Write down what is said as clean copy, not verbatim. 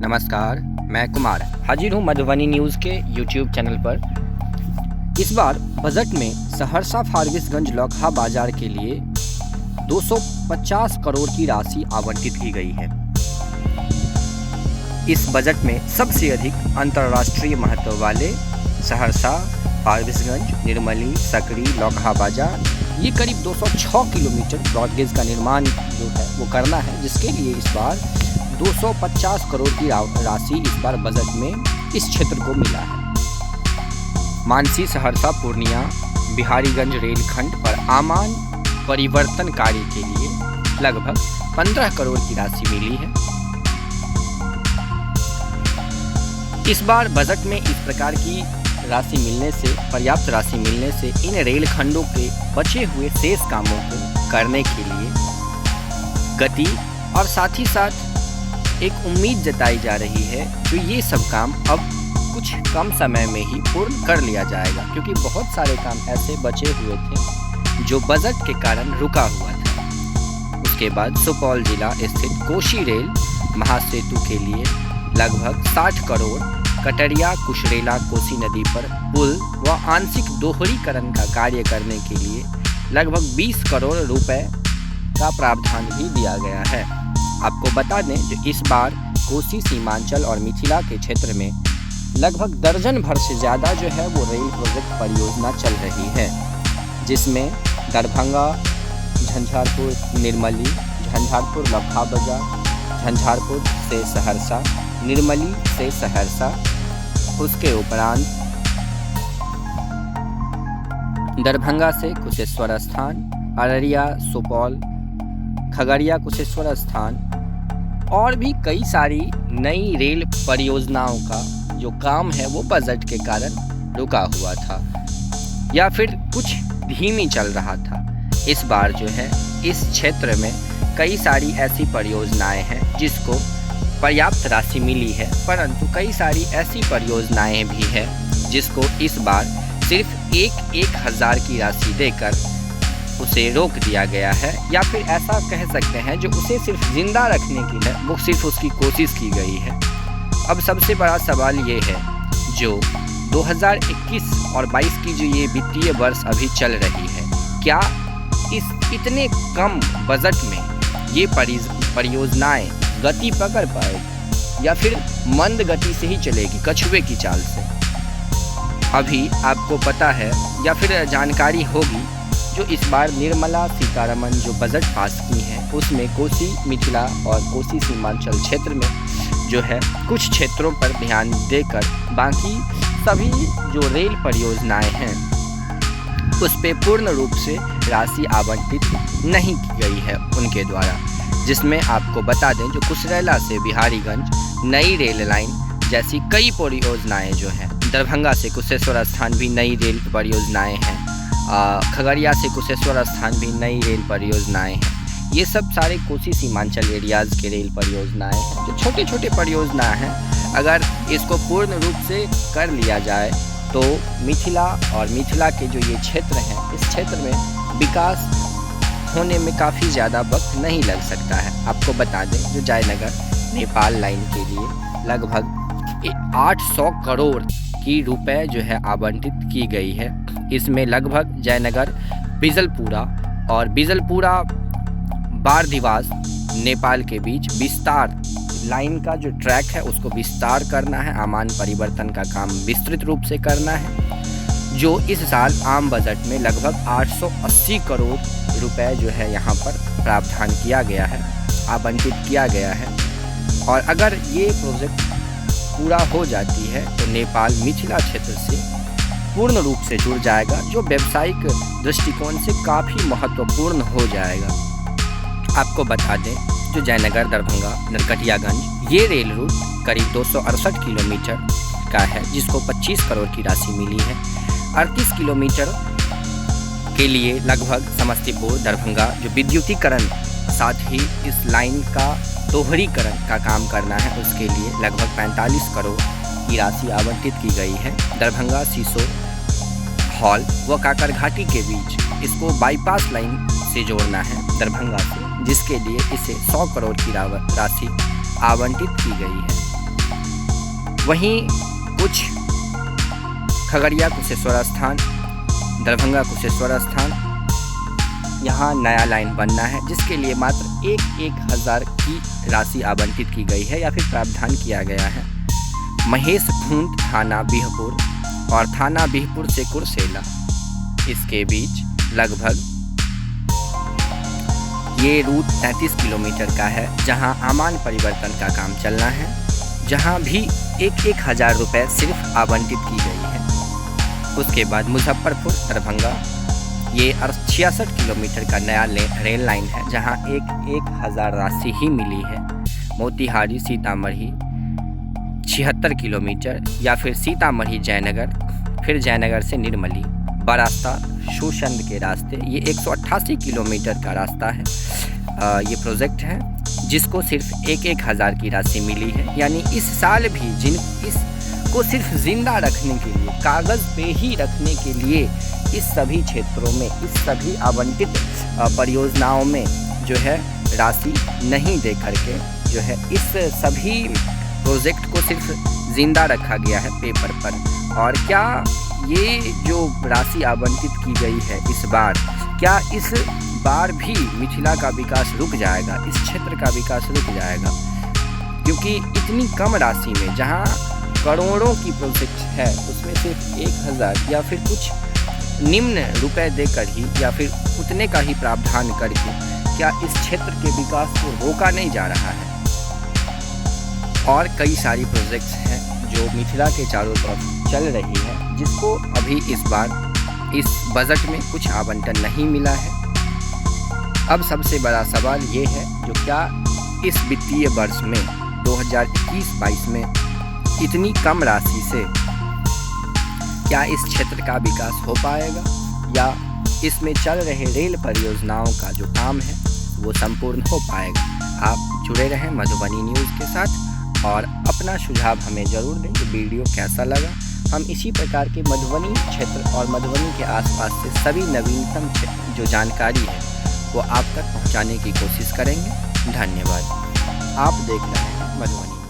नमस्कार, मैं कुमार हाजिर हूँ मधुबनी न्यूज़ के यूट्यूब चैनल पर। इस बार बजट में सहरसा फारबिसगंज लौकहा बाजार के लिए 250 करोड़ की राशि आवंटित की गई है। इस बजट में सबसे अधिक अंतर्राष्ट्रीय महत्व वाले सहरसा, फारबिसगंज, निर्मली, सकरी, लौकहा बाजार, ये करीब 206 किलोमीटर ब्रॉडगेज का निर्माण जो है वो करना है, जिसके लिए इस बार 250 करोड़ की राशि इस बार बजट में इस क्षेत्र को मिला है। मानसी, सहरसा, पूर्णिया, बिहारीगंज रेलखंड पर आमान परिवर्तन कार्य के लिए लगभग 15 करोड़ की राशि मिली है। इस बार बजट में इस प्रकार की राशि मिलने से, पर्याप्त राशि मिलने से इन रेलखंडों के बचे हुए शेष कामों को करने के लिए गति और साथ ही साथ एक उम्मीद जताई जा रही है कि ये सब काम अब कुछ कम समय में ही पूर्ण कर लिया जाएगा, क्योंकि बहुत सारे काम ऐसे बचे हुए थे जो बजट के कारण रुका हुआ था। उसके बाद सुपौल जिला स्थित कोशी रेल महासेतु के लिए लगभग 60 करोड़, कटरिया कुशरेला कोसी नदी पर पुल व आंशिक दोहरीकरण का कार्य करने के लिए लगभग 20 करोड़ रुपए का प्रावधान भी दिया गया है। आपको बता दें जो इस बार कोसी, सीमांचल और मिथिला के क्षेत्र में लगभग दर्जन भर से ज़्यादा जो है वो रेल प्रोजेक्ट परियोजना चल रही है, जिसमें दरभंगा, झंझारपुर, निर्मली, झंझारपुर लौकहा बाजार, झंझारपुर से सहरसा, निर्मली से सहरसा, उसके उपरांत दरभंगा से कुशेश्वर स्थान, अररिया, सुपौल, खगड़िया, कुशेश्वर स्थान और भी कई सारी नई रेल परियोजनाओं का जो काम है वो बजट के कारण रुका हुआ था या फिर कुछ धीमी चल रहा था। इस बार जो है इस क्षेत्र में कई सारी ऐसी परियोजनाएं हैं जिसको पर्याप्त राशि मिली है, परंतु कई सारी ऐसी परियोजनाएं भी हैं जिसको इस बार सिर्फ 1,000 की राशि देकर उसे रोक दिया गया है, या फिर ऐसा कह सकते हैं जो उसे सिर्फ जिंदा रखने के लिए वो सिर्फ उसकी कोशिश की गई है। अब सबसे बड़ा सवाल ये है, जो 2021 और 22 की जो ये वित्तीय वर्ष अभी चल रही है, क्या इस इतने कम बजट में ये परियोजनाएं गति पकड़ पाएगी या फिर मंद गति से ही चलेगी, कछुए की चाल से? अभी आपको पता है या फिर जानकारी होगी जो इस बार निर्मला सीतारमण जो बजट पास की हैं उसमें कोसी, मिथिला और कोसी सीमांचल क्षेत्र में जो है कुछ क्षेत्रों पर ध्यान देकर बाकी सभी जो रेल परियोजनाएं हैं उस पे पूर्ण रूप से राशि आवंटित नहीं की गई है उनके द्वारा, जिसमें आपको बता दें जो कुशरेला से बिहारीगंज नई रेल लाइन जैसी कई परियोजनाएं जो हैं, दरभंगा से कुशेश्वर स्थान भी नई रेल परियोजनाएं हैं, खगड़िया से कुशेश्वर स्थान भी नई रेल परियोजनाएं हैं। ये सब सारे कोसी सीमांचल एरियाज़ के रेल परियोजनाएं हैं जो छोटे छोटे परियोजना हैं। अगर इसको पूर्ण रूप से कर लिया जाए तो मिथिला और मिथिला के जो ये क्षेत्र हैं, इस क्षेत्र में विकास होने में काफ़ी ज़्यादा वक्त नहीं लग सकता है। आपको बता दें जो जयनगर नेपाल लाइन के लिए लगभग 800 करोड़ की रुपए जो है आवंटित की गई है। इसमें लगभग जयनगर बिजलपुरा और बिजलपुरा बारदिवास नेपाल के बीच विस्तार लाइन का जो ट्रैक है उसको विस्तार करना है, आमान परिवर्तन का काम विस्तृत रूप से करना है, जो इस साल आम बजट में लगभग 880 करोड़ रुपए जो है यहाँ पर प्रावधान किया गया है, आवंटित किया गया है। और अगर ये प्रोजेक्ट पूरा हो जाती है तो नेपाल मिथिला क्षेत्र से पूर्ण रूप से जुड़ जाएगा, जो व्यावसायिक दृष्टिकोण से काफ़ी महत्वपूर्ण हो जाएगा। आपको बता दें जो जयनगर, दरभंगा, नरकटियागंज ये रेल रूट करीब 268 किलोमीटर का है, जिसको 25 करोड़ की राशि मिली है। 38 किलोमीटर के लिए लगभग समस्तीपुर, दरभंगा जो विद्युतीकरण, साथ ही इस लाइन का दोहरीकरण का काम करना है, उसके लिए लगभग 45 करोड़ की राशि आवंटित की गई है। दरभंगा, सीसो, हॉल व काकरघाटी के बीच इसको बाईपास लाइन से जोड़ना है दरभंगा से, जिसके लिए इसे 100 करोड़ की राशि आवंटित की गई है। वहीं कुछ खगड़िया कुशेश्वर स्थान, दरभंगा कुशेश्वर स्थान, यहाँ नया लाइन बनना है, जिसके लिए मात्र 1,000 की राशि आवंटित की गई है या फिर प्रावधान किया गया है। महेश खूंट थाना बिहपुर और थाना बिहपुर से कुरसेला, इसके बीच लगभग ये रूट 33 किलोमीटर का है, जहां आमान परिवर्तन का काम चलना है, जहां भी 1,000 रुपये सिर्फ आवंटित की गई है। उसके बाद मुजफ्फरपुर दरभंगा, ये 66 किलोमीटर का नया रेल लाइन है, जहां 1,000 राशि ही मिली है। मोतिहारी सीतामढ़ी 76 किलोमीटर, या फिर सीतामढ़ी जयनगर, फिर जयनगर से निर्मली, बरास्ता शोशंद के रास्ते, ये 188 किलोमीटर का रास्ता है। ये प्रोजेक्ट है जिसको सिर्फ 1,000 की राशि मिली है। यानी इस साल भी इसको सिर्फ जिंदा रखने के लिए, कागज़ पे ही रखने के लिए इस सभी क्षेत्रों में, इस सभी आवंटित परियोजनाओं में जो है राशि नहीं दे करके जो है इस सभी प्रोजेक्ट को सिर्फ जिंदा रखा गया है पेपर पर। और क्या ये जो राशि आवंटित की गई है इस बार, क्या इस बार भी मिथिला का विकास रुक जाएगा, इस क्षेत्र का विकास रुक जाएगा? क्योंकि इतनी कम राशि में, जहां करोड़ों की प्रोजेक्ट है, उसमें सिर्फ 1,000 या फिर कुछ निम्न रुपए देकर ही, या फिर उतने का ही प्रावधान करके क्या इस क्षेत्र के विकास को रोका नहीं जा रहा है? और कई सारी प्रोजेक्ट्स हैं जो मिथिला के चारों तरफ चल रही है, जिसको अभी इस बार इस बजट में कुछ आवंटन नहीं मिला है। अब सबसे बड़ा सवाल ये है, जो क्या इस वित्तीय वर्ष में 2021-22 में इतनी कम राशि से क्या इस क्षेत्र का विकास हो पाएगा, या इसमें चल रहे रेल परियोजनाओं का जो काम है वो संपूर्ण हो पाएगा? आप जुड़े रहें मधुबनी न्यूज़ के साथ और अपना सुझाव हमें ज़रूर दें कि वीडियो कैसा लगा। हम इसी प्रकार के मधुबनी क्षेत्र और मधुबनी के आसपास से सभी नवीनतम जो जानकारी है वो आप तक पहुंचाने की कोशिश करेंगे। धन्यवाद। आप देख रहे हैं मधुबनी।